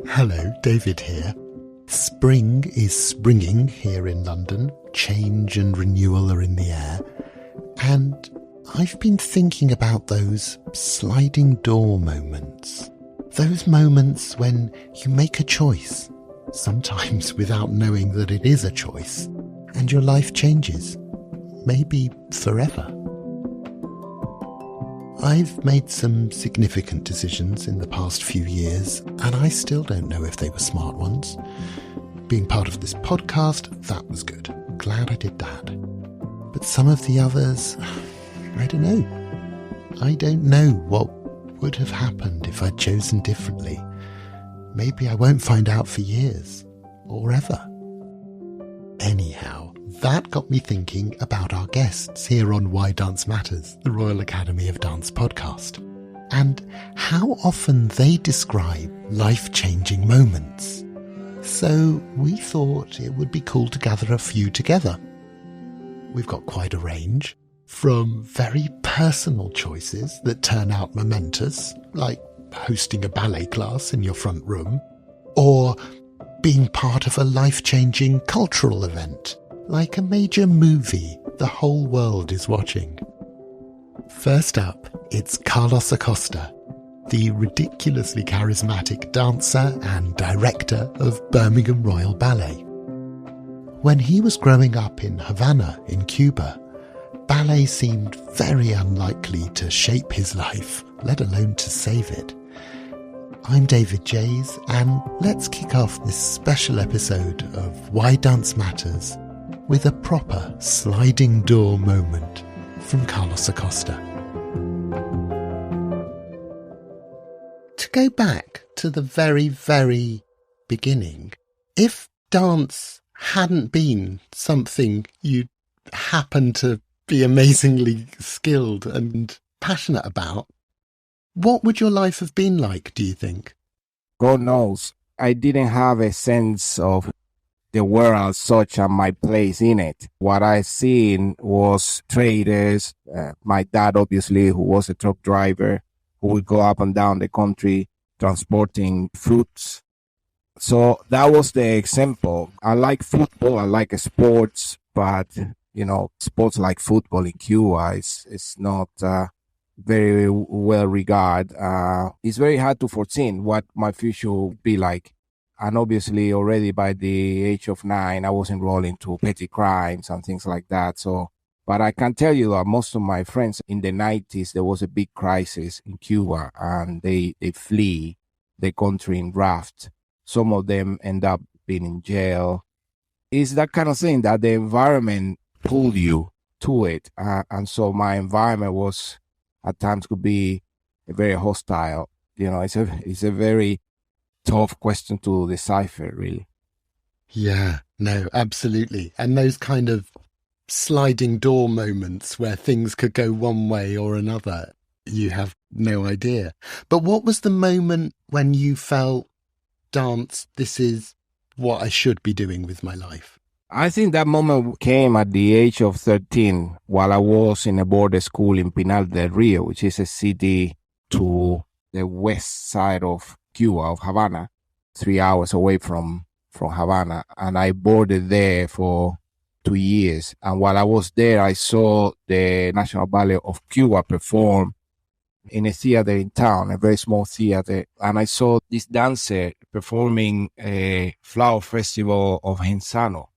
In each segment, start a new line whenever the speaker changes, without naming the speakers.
Hello, David here. Spring is springing here in London. Change and renewal are in the air. And I've been thinking about those sliding door moments. Those moments when you make a choice, sometimes without knowing that it is a choice, and your life changes, maybe forever. I've made some significant decisions in the past few years, and I still don't know if they were smart ones. Being part of this podcast, that was good. Glad I did that. But some of the others, I don't know. I don't know what would have happened if I'd chosen differently. Maybe I won't find out for years, or ever. Anyhow, that got me thinking about our guests here on Why Dance Matters, the Royal Academy of Dance podcast, and how often they describe life-changing moments. So we thought it would be cool to gather a few together. We've got quite a range, from very personal choices that turn out momentous, like hosting a ballet class in your front room, or being part of a life-changing cultural event, like a major movie the whole world is watching. First up, it's Carlos Acosta, the ridiculously charismatic dancer and director of Birmingham Royal Ballet. When he was growing up in Havana in Cuba, ballet seemed very unlikely to shape his life, let alone to save it. I'm David Jays, and let's kick off this special episode of Why Dance Matters with a proper sliding door moment from Carlos Acosta. To go back to the very, very beginning, if dance hadn't been something you happened to be amazingly skilled and passionate about, what would your life have been like, do you think?
God knows. I didn't have a sense of the world as such and my place in it. What I seen was traders, my dad obviously, who was a truck driver, who would go up and down the country transporting fruits. So that was the example. I like football, I like sports, but, sports like football in Cuba is not very well regarded. It's very hard to foresee what my future will be like. And obviously already by the age of 9, I was enrolled into petty crimes and things like that. So, but I can tell you that most of my friends in the 90s, there was a big crisis in Cuba and they flee the country in raft. Some of them end up being in jail. It's that kind of thing that the environment pulled you to it. And so my environment was, at times could be very hostile. It's a very tough question to decipher, really.
Yeah, no, absolutely. And those kind of sliding door moments where things could go one way or another, you have no idea. But what was the moment when you felt, dance, this is what I should be doing with my life?
I think that moment came at the age of 13 while I was in a boarding school in Pinar del Rio, which is a city to the west side of Cuba, of Havana, 3 hours away from Havana. And I boarded there for 2 years. And while I was there, I saw the National Ballet of Cuba perform in a theater in town, a very small theater. And I saw this dancer performing a flower festival of Hensano,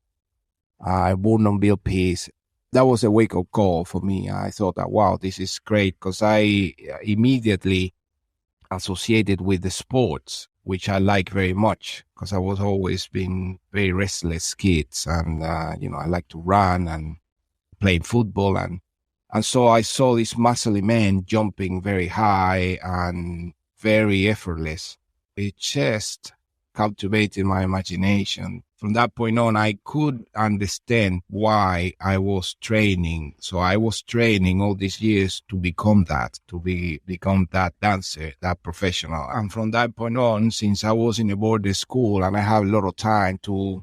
a Bournonville piece. That was a wake-up call for me. I thought that, wow, this is great, because I immediately associated with the sports, which I like very much, because I was always been very restless kids, and I like to run and play football, and so I saw this muscly man jumping very high and very effortless. It just captivated my imagination. From that point on, I could understand why I was training. So I was training all these years to become that, become that dancer, that professional. And from that point on, since I was in a boarding school and I have a lot of time to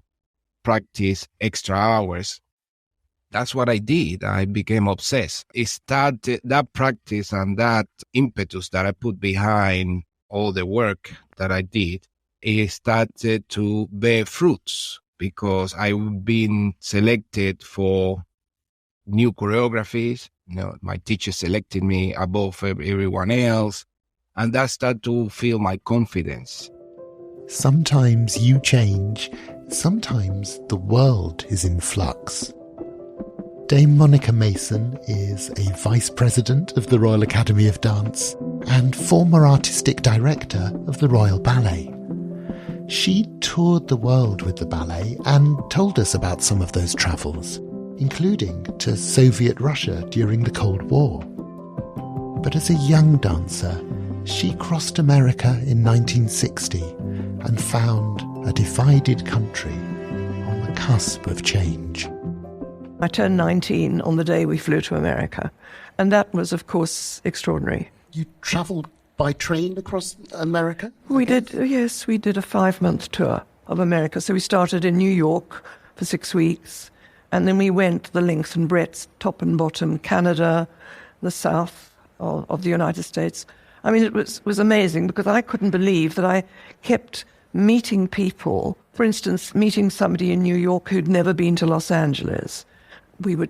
practice extra hours, that's what I did. I became obsessed. It started, that practice and that impetus that I put behind all the work that I did, it started to bear fruits because I've been selected for new choreographies. My teacher selected me above everyone else, and that started to feel my confidence.
Sometimes you change, sometimes the world is in flux. Dame Monica Mason is a Vice President of the Royal Academy of Dance and former Artistic Director of the Royal Ballet. She toured the world with the ballet and told us about some of those travels, including to Soviet Russia during the Cold War. But as a young dancer, she crossed America in 1960 and found a divided country on the cusp of change.
I turned 19 on the day we flew to America, and that was, of course, extraordinary.
You travelled by train across America?
We did, yes, we did a 5-month tour of America. So we started in New York for 6 weeks, and then we went the length and breadth, top and bottom, Canada, the south of the United States. I mean, it was amazing because I couldn't believe that I kept meeting people. For instance, meeting somebody in New York who'd never been to Los Angeles. We were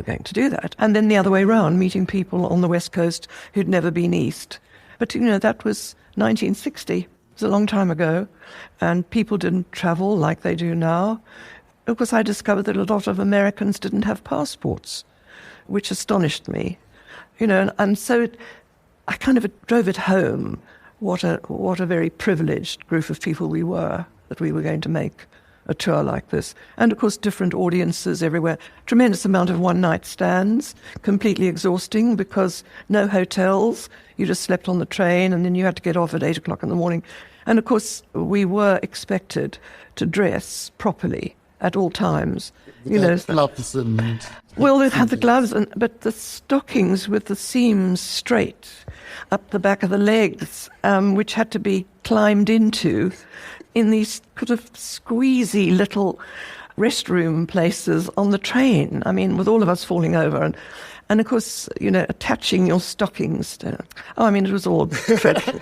going to do that. And then the other way around, meeting people on the West Coast who'd never been east. But, that was 1960. It was a long time ago. And people didn't travel like they do now. Of course, I discovered that a lot of Americans didn't have passports, which astonished me. And so I kind of drove it home what a very privileged group of people we were, that we were going to make a tour like this. And of course, different audiences everywhere. Tremendous amount of one-night stands, completely exhausting because no hotels. You just slept on the train and then you had to get off at 8 o'clock in the morning. And of course, we were expected to dress properly at all times.
Gloves and...
Well, they had the gloves, but the stockings with the seams straight up the back of the legs, which had to be climbed into in these sort of squeezy little restroom places on the train. I mean, with all of us falling over. And of course, attaching your stockings to... it was all dreadful.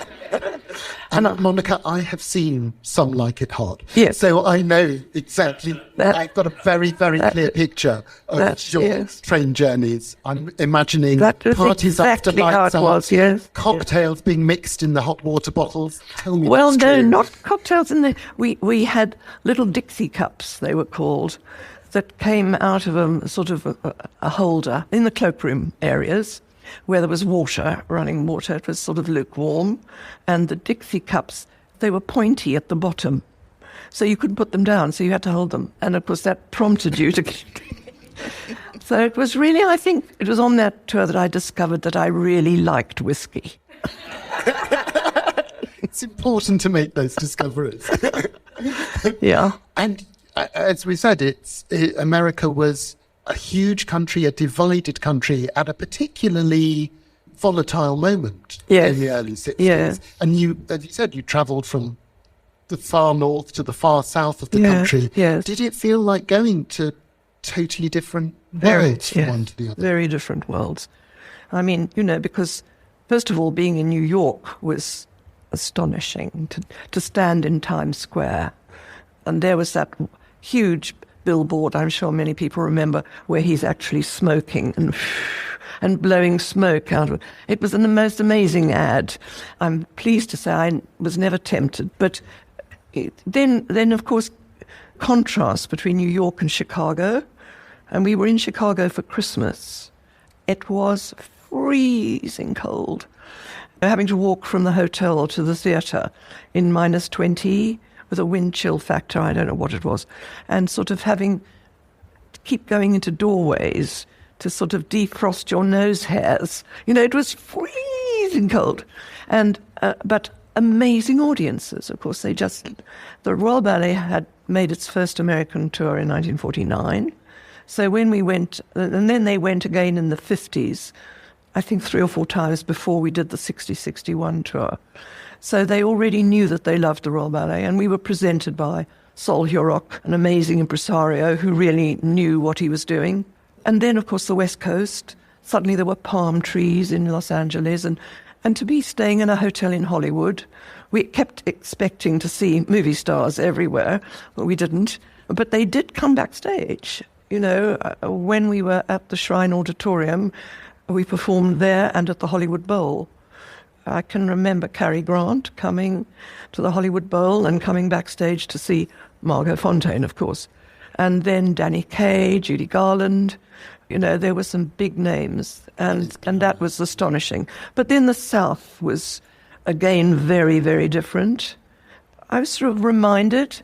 And Monica, I have seen Some Like It Hot.
Yes.
So I know exactly. I've got a very, very clear picture of your train journeys. I'm imagining parties after lights out,
yes.
Cocktails being mixed in the hot water bottles. Tell me.
Well, no, not cocktails in there. We had little Dixie cups, they were called, that came out of a holder in the cloakroom areas where there was running water. It was sort of lukewarm. And the Dixie cups, they were pointy at the bottom. So you couldn't put them down, so you had to hold them. And of course that prompted you to... So it was really, I think, it was on that tour that I discovered that I really liked whiskey.
It's important to make those discoveries.
Yeah.
And as we said, America was a huge country, a divided country at a particularly volatile moment in the early 60s.
Yes.
And you, as you said, you travelled from the far north to the far south of the country.
Yes.
Did it feel like going to totally different worlds from one to the other?
Very different worlds. I mean, because first of all, being in New York was astonishing to stand in Times Square. And there was that huge billboard, I'm sure many people remember, where he's actually smoking and blowing smoke out of it. It was the most amazing ad. I'm pleased to say I was never tempted. But then of course, contrast between New York and Chicago. And we were in Chicago for Christmas. It was freezing cold. Having to walk from the hotel to the theatre in -20, with a wind chill factor, I don't know what it was, and sort of having to keep going into doorways to sort of defrost your nose hairs. It was freezing cold. And but amazing audiences, of course. The Royal Ballet had made its first American tour in 1949. So when we went, and then they went again in the 50s, I think 3 or 4 times before we did the 60-61 tour. So they already knew that they loved the Royal Ballet, and we were presented by Sol Hurok, an amazing impresario who really knew what he was doing. And then, of course, the West Coast. Suddenly there were palm trees in Los Angeles. And to be staying in a hotel in Hollywood, we kept expecting to see movie stars everywhere. But we didn't. But they did come backstage. You know, when we were at the Shrine Auditorium, we performed there and at the Hollywood Bowl. I can remember Cary Grant coming to the Hollywood Bowl and coming backstage to see Margot Fonteyn, of course. And then Danny Kaye, Judy Garland. You know, there were some big names, and that was astonishing. But then the South was, again, very, very different. I was sort of reminded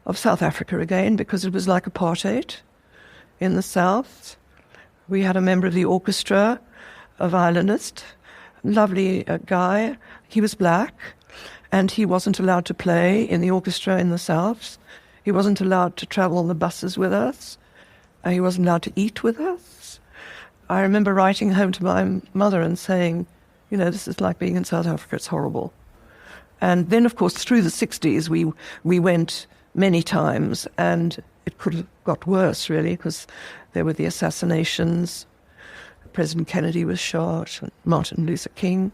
of South Africa again, because it was like apartheid in the South. We had a member of the orchestra, a violinist, lovely guy. He was black, and he wasn't allowed to play in the orchestra in the South. He wasn't allowed to travel on the buses with us. He wasn't allowed to eat with us. I remember writing home to my mother and saying, you know, this is like being in South Africa, it's horrible. And then, of course, through the 60s, we went many times, and it could have got worse, really, because there were the assassinations. President Kennedy was shot, and Martin Luther King.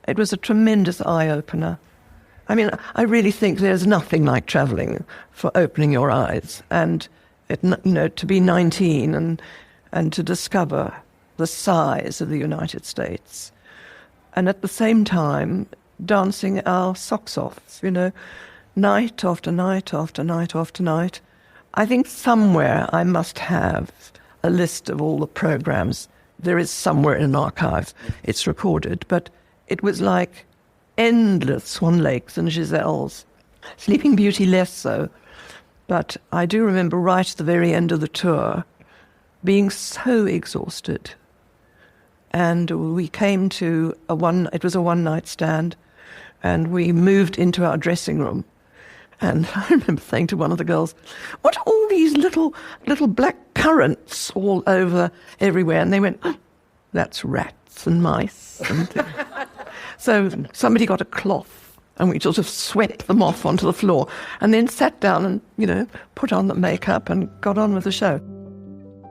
It was a tremendous eye-opener. I mean, I really think there's nothing like travelling for opening your eyes. And, to be 19 and to discover the size of the United States. And at the same time, dancing our socks off, night after night after night after night. I think somewhere I must have a list of all the programs. There is somewhere in an archive. It's recorded. But it was like endless Swan Lakes and Giselles. Sleeping Beauty less so. But I do remember right at the very end of the tour being so exhausted. And we came to it was a one-night stand, and we moved into our dressing room. And I remember saying to one of the girls, what are all these little black currants all over everywhere? And they went, oh, that's rats and mice. And so somebody got a cloth, and we sort of swept them off onto the floor, and then sat down and, put on the makeup and got on with the show.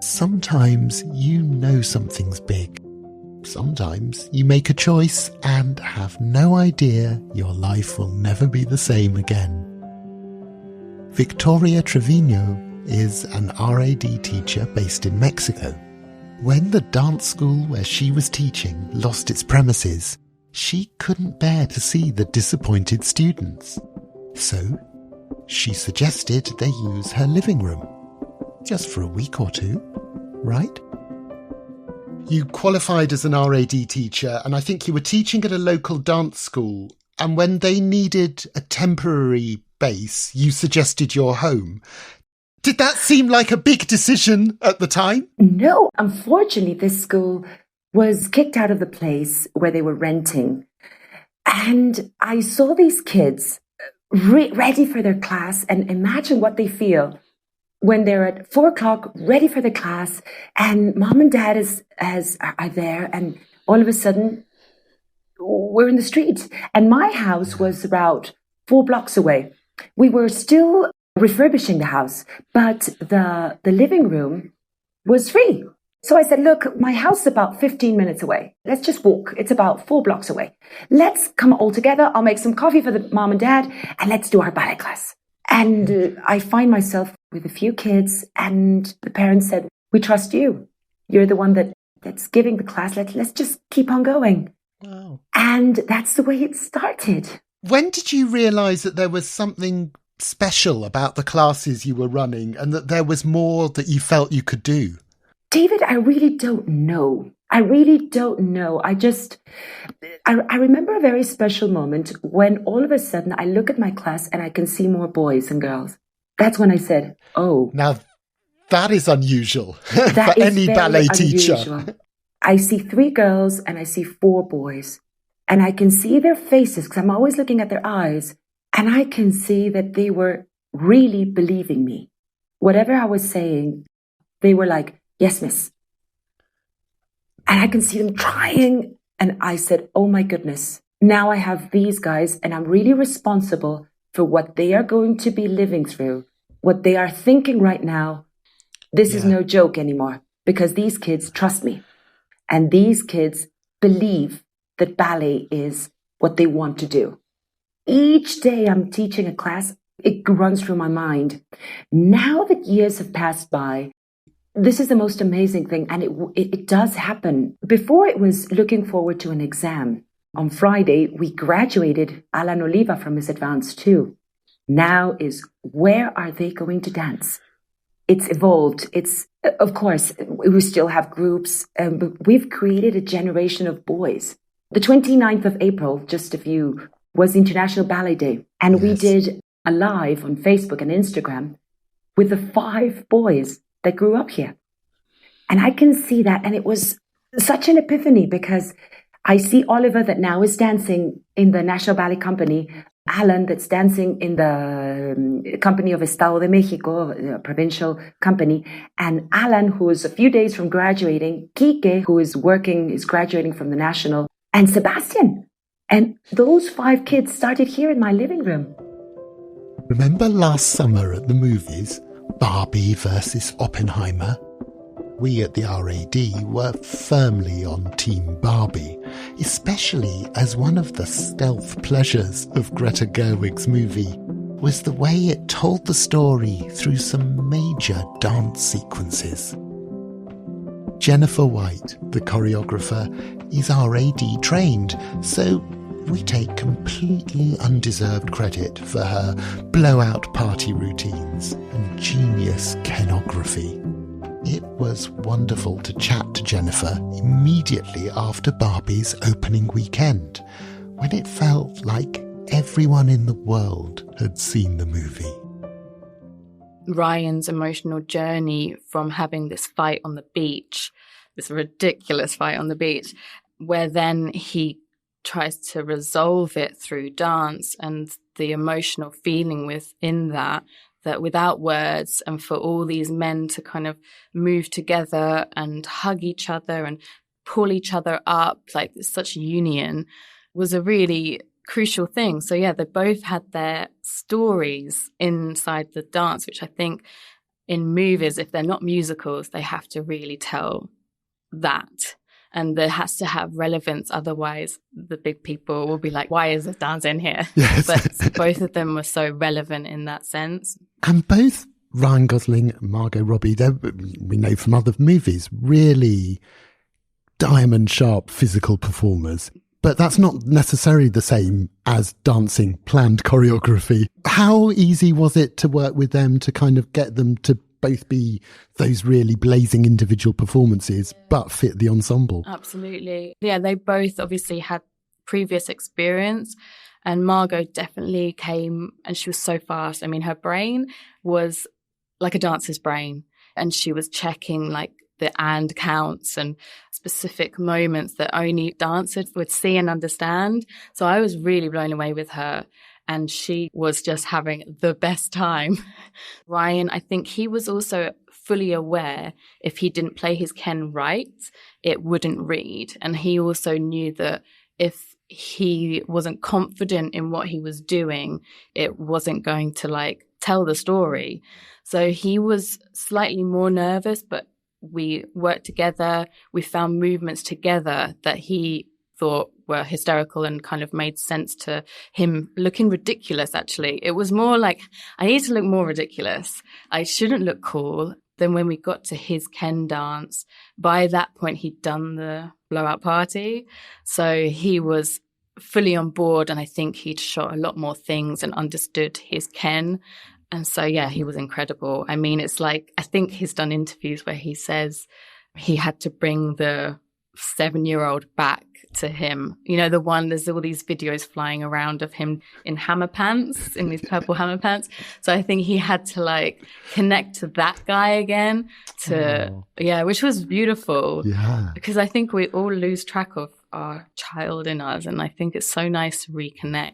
Sometimes you know something's big. Sometimes you make a choice and have no idea your life will never be the same again. Victoria Treviño is an RAD teacher based in Mexico. When the dance school where she was teaching lost its premises, she couldn't bear to see the disappointed students. So she suggested they use her living room. Just for a week or two, right? You qualified as an RAD teacher, and I think you were teaching at a local dance school. And when they needed a temporary base, you suggested your home. Did that seem like a big decision at the time?
No, unfortunately, this school was kicked out of the place where they were renting. And I saw these kids ready for their class, and imagine what they feel when they're at 4:00 ready for the class, and mom and dad are there, and all of a sudden we're in the street. And my house was about 4 blocks away. We were still refurbishing the house, but the living room was free. So I said, look, my house is about 15 minutes away. Let's just walk. It's about 4 blocks away. Let's come all together. I'll make some coffee for the mom and dad, and let's do our ballet class. And I find myself with a few kids, and the parents said, we trust you. You're the one that's giving the class. Let's just keep on going.
Wow.
And that's the way it started.
When did you realise that there was something special about the classes you were running, and that there was more that you felt you could do?
David, I really don't know. I remember a very special moment when all of a sudden I look at my class and I can see more boys than girls. That's when I said, oh.
Now, that is unusual
that
for any ballet teacher.
Unusual. I see 3 girls and I see 4 boys. And I can see their faces, because I'm always looking at their eyes. And I can see that they were really believing me. Whatever I was saying, they were like, yes, miss. And I can see them trying. And I said, oh my goodness, now I have these guys, and I'm really responsible for what they are going to be living through, what they are thinking right now. This is no joke anymore. because these kids trust me. And these kids believe that ballet is what they want to do. Each day I'm teaching a class, it runs through my mind. Now that years have passed by, this is the most amazing thing, and it does happen. Before it was looking forward to an exam. On Friday, we graduated Alan Oliva from his Advanced 2. Now is, where are they going to dance? It's evolved. It's, of course, we still have groups, but we've created a generation of boys. The 29th of April, was International Ballet Day. And we did a live on Facebook and Instagram with the 5 boys that grew up here. And I can see that. And it was such an epiphany because I see Oliver that now is dancing in the National Ballet Company, Alan that's dancing in the company of Estado de Mexico, a provincial company, and Alan, who is a few days from graduating, Kike, who is graduating from the National, and Sebastian. And those 5 kids started here in my living room.
Remember last summer at the movies, Barbie versus Oppenheimer? We at the RAD were firmly on Team Barbie, especially as one of the stealth pleasures of Greta Gerwig's movie was the way it told the story through some major dance sequences. Jennifer White, the choreographer, is RAD trained, so we take completely undeserved credit for her blowout party routines and genius kenography. It was wonderful to chat to Jennifer immediately after Barbie's opening weekend, when it felt like everyone in the world had seen the movie.
Ryan's emotional journey from having this fight on the beach, this ridiculous fight on the beach, where then he tries to resolve it through dance, and the emotional feeling within that without words, and for all these men to kind of move together and hug each other and pull each other up, like such union, was a really crucial thing. So yeah, they both had their stories inside the dance, which I think in movies, if they're not musicals, they have to really tell that. And there has to have relevance. Otherwise, the big people will be like, why is this dance in here?
Yes.
But both of them were so relevant in that sense.
And both Ryan Gosling and Margot Robbie, we know from other movies, really diamond sharp physical performers. But that's not necessarily the same as dancing planned choreography. How easy was it to work with them to kind of get them to both be those really blazing individual performances, but fit the ensemble?
Absolutely. Yeah, they both obviously had previous experience, and Margot definitely came, and she was so fast. I mean, her brain was like a dancer's brain, and she was checking like the and counts and specific moments that only dancers would see and understand. So I was really blown away with her. And she was just having the best time. Ryan, I think he was also fully aware if he didn't play his Ken right, it wouldn't read. And he also knew that if he wasn't confident in what he was doing, it wasn't going to like tell the story. So he was slightly more nervous, but we worked together. We found movements together that he thought were hysterical and kind of made sense to him looking ridiculous, actually. It was more like, I need to look more ridiculous. I shouldn't look cool. Then when we got to his Ken dance, by that point, he'd done the blowout party. So he was fully on board, and I think he'd shot a lot more things and understood his Ken. And so, yeah, he was incredible. I mean, it's like, I think he's done interviews where he says he had to bring the 7-year-old back to him. You know, the one, there's all these videos flying around of him in hammer pants, in these purple hammer pants. So I think he had to like connect to that guy again yeah, which was beautiful.
Yeah.
Because I think we all lose track of our child in us. And I think it's so nice to reconnect.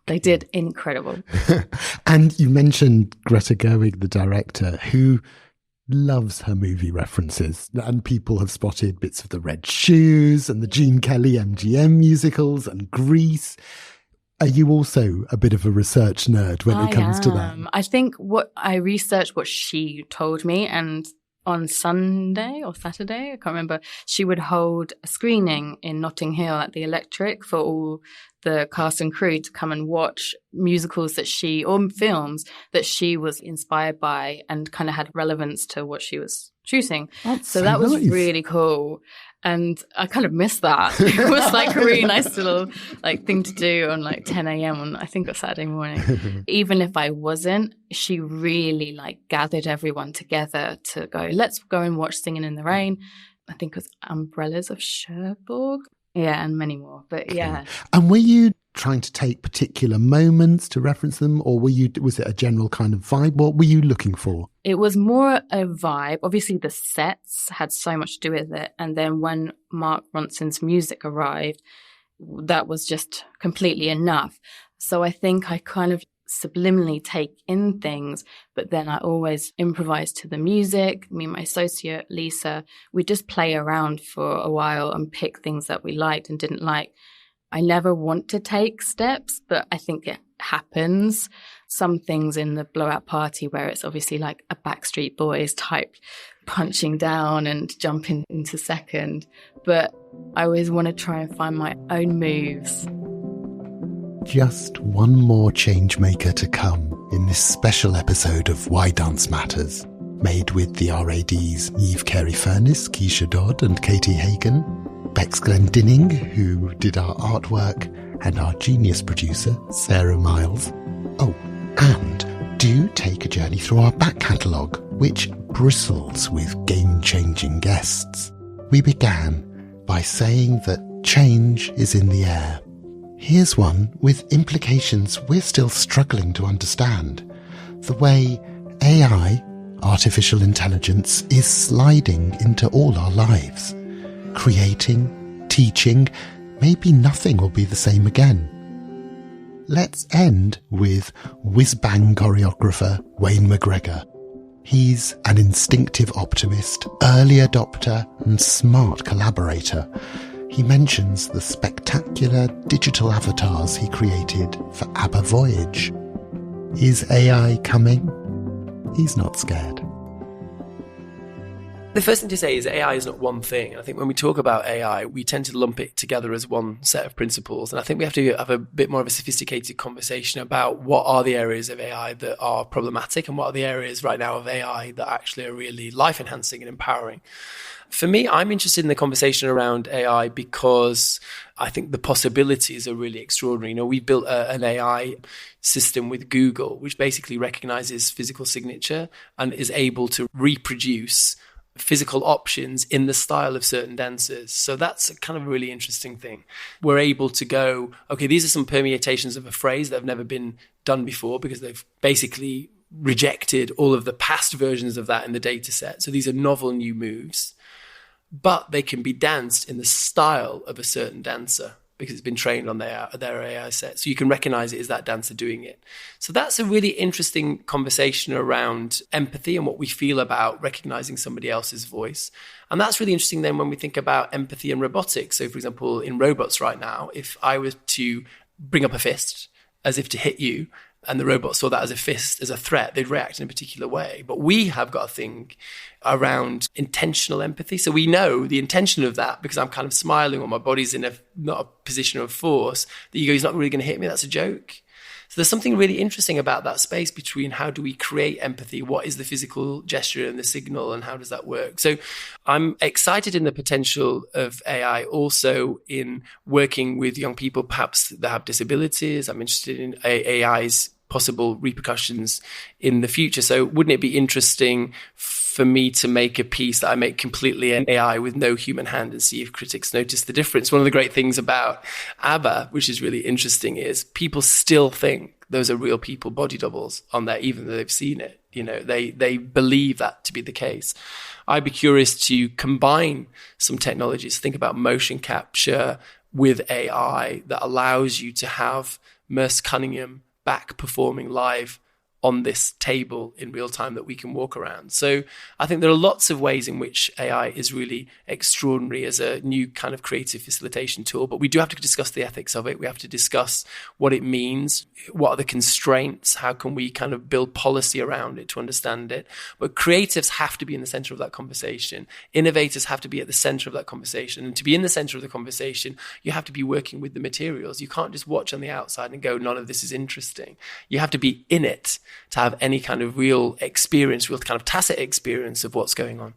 They did incredible.
And you mentioned Greta Gerwig, the director, who loves her movie references, and people have spotted bits of the Red Shoes and the Gene Kelly MGM musicals and Grease. Are you also a bit of a research nerd when it comes to that?
I think I researched what she told me, and on Sunday or Saturday, I can't remember, she would hold a screening in Notting Hill at the Electric for all the cast and crew to come and watch musicals or films that she was inspired by and kind of had relevance to what she was shooting. So that was really cool. And I kind of missed that. It was like a really nice little thing to do on 10 a.m. on, I think, a Saturday morning. Even if I wasn't, she really gathered everyone together to go, let's go and watch Singing in the Rain. I think it was Umbrellas of Cherbourg. Yeah, and many more. But yeah.
And were you trying to take particular moments to reference them, or was it a general kind of vibe? What were you looking for?
It was more a vibe. Obviously, the sets had so much to do with it. And then when Mark Ronson's music arrived, that was just completely enough. So I think I kind of subliminally take in things, but then I always improvise to the music. Me and my associate, Lisa, we just play around for a while and pick things that we liked and didn't like. I never want to take steps, but I think it happens. Some things in the blowout party where it's obviously a Backstreet Boys type punching down and jumping into second, but I always want to try and find my own moves.
Just one more change maker to come in this special episode of Why Dance Matters, made with the RADs Yves Carey-Furness, Keisha Dodd and Katie Hagan, Bex Glendinning, who did our artwork, and our genius producer, Sarah Miles. Oh, and do take a journey through our back catalogue, which bristles with game-changing guests. We began by saying that change is in the air. Here's one with implications we're still struggling to understand. The way AI, artificial intelligence, is sliding into all our lives. Creating, teaching, maybe nothing will be the same again. Let's end with whiz-bang choreographer Wayne McGregor. He's an instinctive optimist, early adopter and smart collaborator. He mentions the spectacular digital avatars he created for ABBA Voyage. Is AI coming? He's not scared.
The first thing to say is AI is not one thing. I think when we talk about AI, we tend to lump it together as one set of principles. And I think we have to have a bit more of a sophisticated conversation about what are the areas of AI that are problematic and what are the areas right now of AI that actually are really life-enhancing and empowering. For me, I'm interested in the conversation around AI because I think the possibilities are really extraordinary. We built an AI system with Google, which basically recognizes physical signature and is able to reproduce physical options in the style of certain dancers. So that's a kind of a really interesting thing. We're able to go, okay, these are some permutations of a phrase that have never been done before because they've basically rejected all of the past versions of that in the data set. So these are novel new moves, but they can be danced in the style of a certain dancer because it's been trained on their AI set. So you can recognize it as that dancer doing it. So that's a really interesting conversation around empathy and what we feel about recognizing somebody else's voice. And that's really interesting then when we think about empathy and robotics. So for example, in robots right now, if I was to bring up a fist as if to hit you, and the robot saw that as a fist, as a threat, they'd react in a particular way. But we have got a thing around intentional empathy. So we know the intention of that because I'm kind of smiling or my body's in not a position of force, that you go, he's not really going to hit me, that's a joke. So there's something really interesting about that space between how do we create empathy, what is the physical gesture and the signal, and how does that work? So I'm excited in the potential of AI also in working with young people perhaps that have disabilities. I'm interested in AI's possible repercussions in the future. So wouldn't it be interesting for me to make a piece that I make completely in AI with no human hand and see if critics notice the difference? One of the great things about ABBA, which is really interesting, is people still think those are real people, body doubles on there, even though they've seen it. They believe that to be the case. I'd be curious to combine some technologies, think about motion capture with AI that allows you to have Merce Cunningham back performing live on this table in real time that we can walk around. So I think there are lots of ways in which AI is really extraordinary as a new kind of creative facilitation tool, but we do have to discuss the ethics of it. We have to discuss what it means, what are the constraints, how can we kind of build policy around it to understand it. But creatives have to be in the center of that conversation. Innovators have to be at the center of that conversation. And to be in the center of the conversation, you have to be working with the materials. You can't just watch on the outside and go, none of this is interesting. You have to be in it to have any kind of real experience, real kind of tacit experience of what's going on.